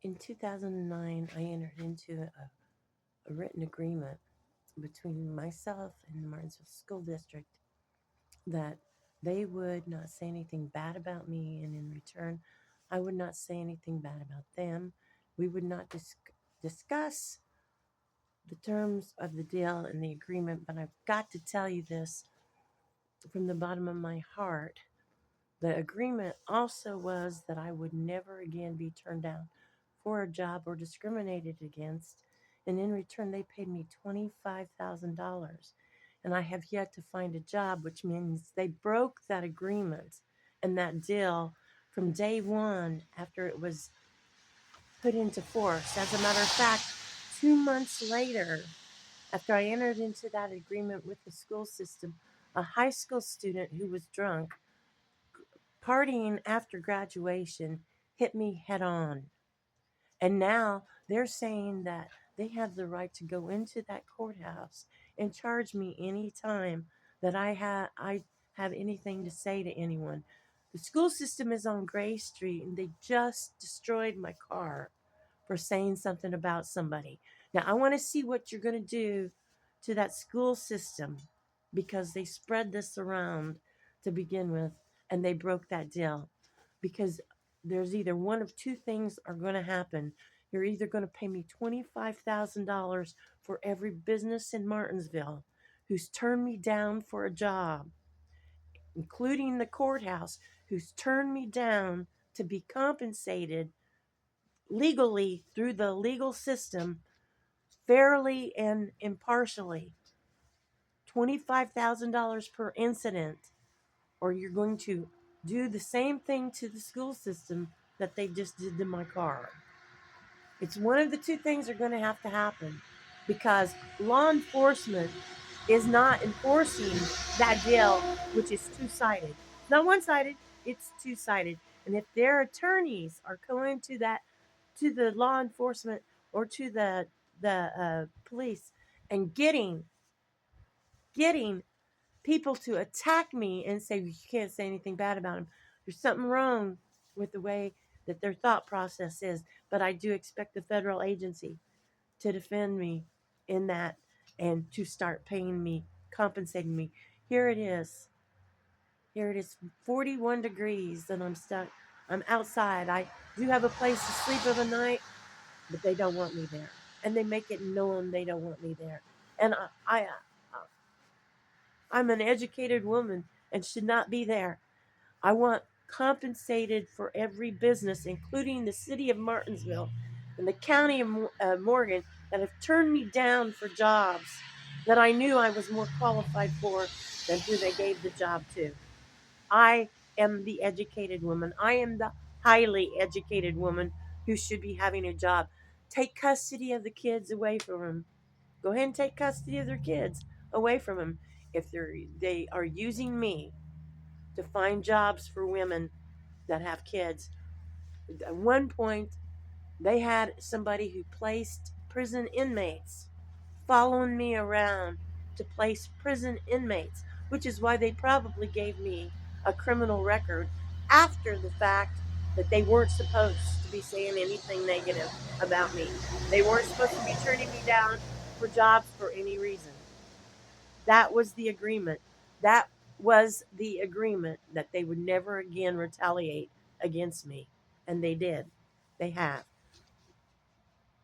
In 2009, I entered into a written agreement between myself and the Martinsville School District that they would not say anything bad about me, and in return, I would not say anything bad about them. We would not discuss the terms of the deal and the agreement, but I've got to tell you this from the bottom of my heart. The agreement also was that I would never again be turned down for a job or discriminated against. And in return, they paid me $25,000. And I have yet to find a job, which means they broke that agreement and that deal from day one after it was put into force. As a matter of fact, 2 months later, after I entered into that agreement with the school system, a high school student who was drunk partying after graduation hit me head on. And now they're saying that they have the right to go into that courthouse and charge me any time that I have anything to say to anyone. The school system is on Gray Street and they just destroyed my car for saying something about somebody. Now I want to see what you're going to do to that school system because they spread this around to begin with and they broke that deal because there's either one of two things are going to happen. You're either going to pay me $25,000 for every business in Martinsville who's turned me down for a job, including the courthouse, who's turned me down to be compensated legally through the legal system fairly and impartially. $25,000 per incident, or you're going to do the same thing to the school system that they just did to my car. It's one of the two things are going to have to happen because law enforcement is not enforcing that deal, which is two sided. It's not one sided, it's two sided. And if their attorneys are going to that, to the law enforcement or to the police and getting people to attack me and say you can't say anything bad about them, there's something wrong with the way that their thought process is. But I do expect the federal agency to defend me in that and to start paying me, compensating me. Here it is. Here it is, 41 degrees, and I'm stuck. I'm outside. I do have a place to sleep of the night, but they don't want me there. And they make it known they don't want me there. And I'm an educated woman and should not be there. I want compensated for every business, including the city of Martinsville and the county of Morgan, that have turned me down for jobs that I knew I was more qualified for than who they gave the job to. I am the educated woman. I am the highly educated woman who should be having a job. Take custody of the kids away from them. Go ahead and take custody of their kids away from them. If they are using me to find jobs for women that have kids. At one point, they had somebody who placed prison inmates following me around to place prison inmates, which is why they probably gave me a criminal record after the fact that they weren't supposed to be saying anything negative about me. They weren't supposed to be turning me down for jobs for any reason. That was the agreement. That was the agreement that they would never again retaliate against me. And they did. They have.